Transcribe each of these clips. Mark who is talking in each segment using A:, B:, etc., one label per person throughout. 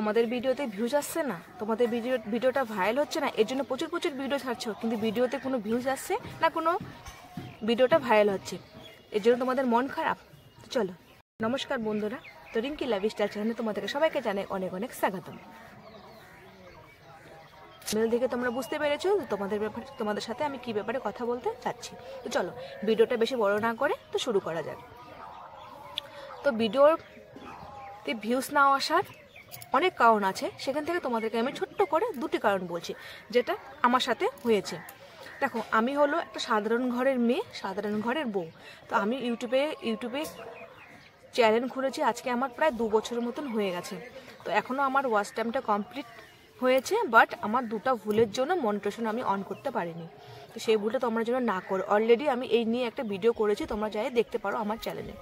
A: তোমাদের ভিডিওতে ভিউজ আসছে না, তোমাদের ভিডিওটা ভাইরাল হচ্ছে না, এর জন্য প্রচুর প্রচুর ভিডিও ছাড়ছো কিন্তু ভিডিওতে কোনো ভিউজ আসছে না, কোনো ভিডিওটা ভাইরাল হচ্ছে, এর জন্য তোমাদের মন খারাপ। চলো, নমস্কার বন্ধুরা, তো রিঙ্কি লাইফস্টাইল চ্যানেলে তোমাদেরকে সবাইকে জানাই অনেক অনেক স্বাগতম। মেল দেখে তোমরা বুঝতে পেরেছো তোমাদের সাথে আমি কি ব্যাপারে কথা বলতে চাচ্ছি। তো চলো, ভিডিওটা বেশি বড় না করে তো শুরু করা যাক। তো ভিডিওতে ভিউজ না আসার অনেক কারণ আছে, সেখান থেকে তোমাদেরকে আমি ছোট্ট করে দুটি কারণ বলছি যেটা আমার সাথে হয়েছে। দেখো, আমি হলো একটা সাধারণ ঘরের মেয়ে, সাধারণ ঘরের বউ। তো আমি ইউটিউবে চ্যানেল খুলেছি আজকে আমার প্রায় 2 বছরের মতন হয়ে গেছে। তো এখনও আমার ওয়াচ টাইমটা কমপ্লিট হয়েছে, বাট আমার দুটো ভুলের জন্য মনিটেশন আমি অন করতে পারিনি। তো সেই ভুলটা তোমরা যেন না করো। অলরেডি আমি এই নিয়ে একটা ভিডিও করেছি, তোমরা যাই দেখতে পারো আমার চ্যানেলে।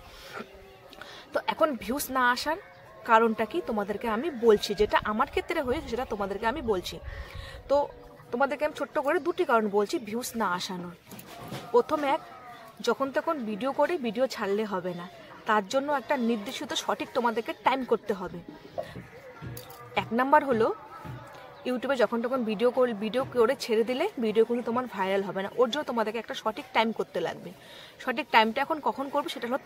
A: তো এখন ভিউজ না আসার কারণটা কি তোমাদেরকে আমি বলছি, যেটা আমার ক্ষেত্রে হয়েছে সেটা তোমাদেরকে আমি বলছি। তো তোমাদেরকে আমি ছোট্ট করে দুটি কারণ বলছি ভিউজ না আসানোর। প্রথম এক, যখন তখন ভিডিও ছাড়লে হবে না, তার জন্য একটা নির্দিষ্ট সঠিক তোমাদেরকে টাইম করতে হবে। 1 নাম্বার হলো, ইউটিউবে যখন তখন ভিডিও করে ছেড়ে দিলে ভিডিও কিন্তু তোমার ভাইরাল হবে না, ওর জন্য তোমাদেরকে একটা সঠিক টাইম করতে লাগবে। সঠিক টাইমটা এখন কখন করবে সেটা হলো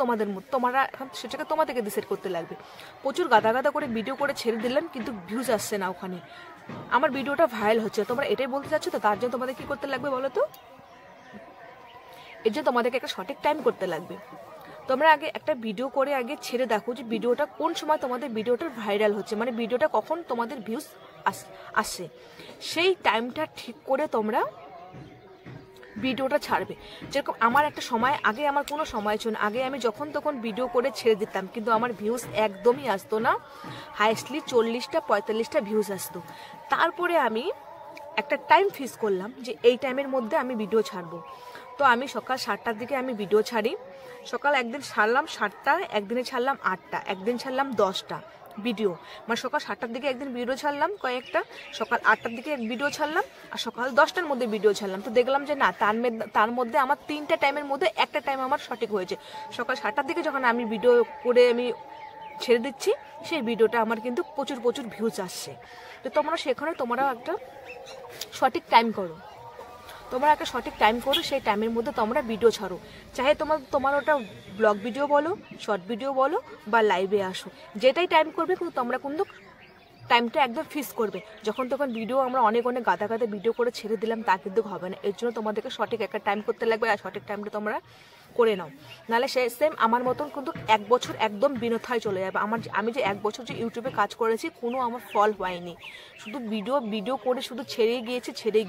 A: তোমরা এখন সেটাকে তোমাদেরকে ডিসাইড করতে লাগবে। প্রচুর গাদা করে ভিডিও করে ছেড়ে দিলাম কিন্তু ভিউজ আসছে না, ওখানে আমার ভিডিওটা ভাইরাল হচ্ছে, তোমরা এটাই বলতে চাচ্ছ। তো তার জন্য তোমাদের কি করতে লাগবে বলো তো? এর জন্য তোমাদেরকে একটা সঠিক টাইম করতে লাগবে। তোমরা আগে একটা ভিডিও করে আগে ছেড়ে দেখো যে ভিডিওটা কোন সময় তোমাদের ভিডিওটা ভাইরাল হচ্ছে, মানে ভিডিওটা কখন তোমাদের ভিউজ আসছে, সেই টাইমটা ঠিক করে তোমরা ভিডিওটা ছাড়বে। যেরকম আমার একটা সময় আগে, আমার কোনো সময় ছিল না, আগে আমি যখন তখন ভিডিও করে ছেড়ে দিতাম কিন্তু আমার ভিউজ একদমই আসতো না, হাইস্টলি 40টা 45টা ভিউজ আসতো। তারপরে আমি একটা টাইম ফিক্স করলাম যে এই টাইমের মধ্যে আমি ভিডিও ছাড়বো। তো আমি সকাল 7টার দিকে আমি ভিডিও ছাড়ি। সকাল একদিন ছাড়লাম 7টা, একদিনে ছাড়লাম 8টা, একদিন ছাড়লাম 10টা ভিডিও। মানে সকাল 7টার দিকে একদিন ভিডিও ছাড়লাম কয়েকটা, সকাল 8টার দিকে ভিডিও ছাড়লাম, আর সকাল 10টার মধ্যে ভিডিও ছাড়লাম। তো দেখলাম যে না, তার মধ্যে আমার 3টা টাইমের মধ্যে একটা টাইম আমার সঠিক হয়েছে। সকাল 7টার দিকে যখন আমি ভিডিও করে আমি ছেড়ে দিচ্ছি, সেই ভিডিওটা আমার কিন্তু প্রচুর প্রচুর ভিউজ আসছে। তো তোমরা সেখানে তোমরা একটা সঠিক টাইম করো, সেই টাইমের মধ্যে তোমরা ভিডিও ছাড়ো। চাহে তোমার ওটা ব্লগ ভিডিও বলো, শর্ট ভিডিও বলো, বা লাইভে আসো, যেটাই টাইম করবে কিন্তু তোমরা কিন্তু টাইমটা একদম ফিক্স করবে। যখন তখন ভিডিও আমরা অনেক গাদা ভিডিও করে ছেড়ে দিলাম তা কিন্তু হবে না। এর জন্য তোমাদেরকে সঠিক একটা টাইম করতে লাগবে, আর সঠিক টাইমটা তোমরা করে নাও, নাহলে সেম আমার মতন কিন্তু 1 বছর একদম বিনথায় চলে যাবে। আমি যে 1 বছর যে ইউটিউবে কাজ করেছি, কোনো আমার ফল হয়নি, শুধু ভিডিও করে শুধু ছেড়ে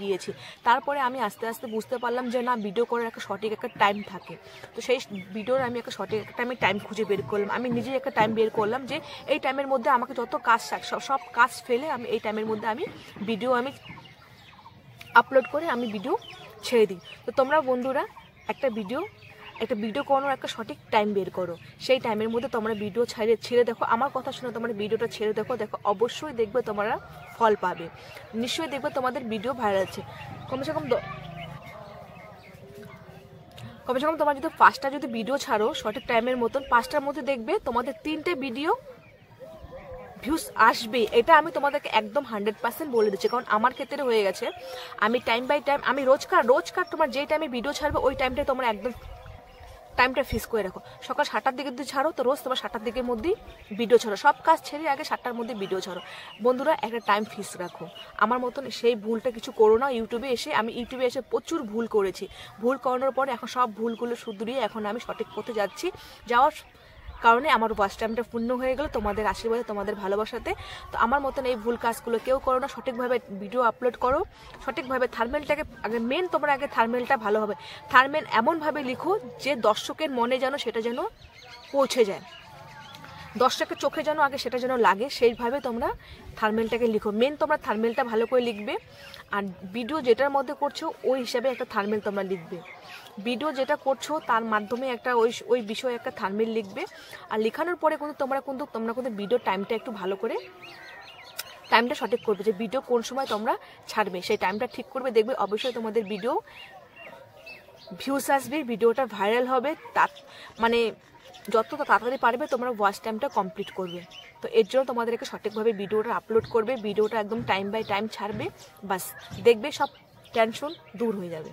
A: গিয়েছি। তারপরে আমি আস্তে আস্তে বুঝতে পারলাম যে না, ভিডিও করার একটা সঠিক একটা টাইম থাকে। তো সেই ভিডিওর আমি একটা সঠিক একটা টাইম খুঁজে বের করলাম, আমি নিজেই একটা টাইম বের করলাম যে এই টাইমের মধ্যে আমাকে যত কাজ সব কাজ ফেলে আমি এই টাইমের মধ্যে আমি ভিডিও আপলোড করে আমি ভিডিও ছেড়ে দিই। তো তোমরা বন্ধুরা একটা ভিডিও করানোর একটা সঠিক টাইম বের করো, সেই টাইমের মধ্যে তোমরা ভিডিও ছেড়ে দেখো। আমার কথা শুনে তোমরা ভিডিওটা ছেড়ে দেখো, অবশ্যই দেখবে তোমরা ফল পাবে, নিশ্চয়ই দেখবে তোমাদের ভিডিও ভাইরাল আছে। কমসে কম তোমরা যদি 5টা যদি ভিডিও ছাড়ো সঠিক টাইমের মতন, 5টার মধ্যে দেখবে তোমাদের 3টে ভিডিও ভিউজ আসবে। এটা আমি তোমাদেরকে একদম 100% বলে দিচ্ছি, কারণ আমার ক্ষেত্রে হয়ে গেছে। আমি টাইম বাই টাইম, আমি রোজকার তোমার যেই টাইমে ভিডিও ছাড়বে ওই টাইমটাই তোমরা একদম টাইমটা ফিক্স করে রাখো। সকাল 7টার দিকে যদি ছাড়ো তো রোজ তোমার 7টার দিকের মধ্যেই ভিডিও ছাড়ো, সব কাজ ছেড়ে আগে 7টার মধ্যে ভিডিও ছাড়ো। বন্ধুরা, একটা টাইম ফিক্স রাখো, আমার মতন সেই ভুলটা কিছু করো না। আমি ইউটিউবে এসে প্রচুর ভুল করেছি, ভুল করানোর পরে এখন সব ভুলগুলো শুধরিয়ে এখন আমি সঠিক পথে যাওয়ার কারণে আমার ওয়াচ টাইমটা পূর্ণ হয়ে গেল তোমাদের আশীর্বাদে, তোমাদের ভালোবাসাতে। তো আমার মতন এই ভুল কাজগুলো কেউ করো না, সঠিকভাবে ভিডিও আপলোড করো, সঠিকভাবে থাম্বনেলটাকে তোমরা আগে থাম্বনেলটা ভালো হবে, থাম্বনেল এমনভাবে লিখো যে দর্শকের মনে সেটা যেন পৌঁছে যায়, দর্শকের চোখে যেন আগে সেটা যেন লাগে, সেইভাবে তোমরা থাম্বনেলটাকে লিখো। তোমরা থাম্বনেলটা ভালো করে লিখবে, আর ভিডিও যেটার মধ্যে করছো ওই হিসাবে একটা থাম্বনেল তোমরা লিখবে। ভিডিও যেটা করছো তার মাধ্যমে একটা ওই বিষয়ে একটা থাম্বনেল লিখবে। আর লেখানোর পরে কিন্তু তোমরা ভিডিও টাইমটা একটু ভালো করে টাইমটা সঠিক করবে, যে ভিডিও কোন সময় তোমরা ছাড়বে সেই টাইমটা ঠিক করবে। দেখবে অবশ্যই তোমাদের ভিডিও ভিউজ আসবে, ভিডিওটা ভাইরাল হবে, মানে যত তাড়াতাড়ি পারবে তোমরা ওয়াচ টাইমটা কমপ্লিট করবে। তো এর জন্য তোমাদেরকে সঠিকভাবে ভিডিওটা আপলোড করবে, ভিডিওটা একদম টাইম বাই টাইম ছাড়বে, বাস দেখবে সব টেনশন দূর হয়ে যাবে।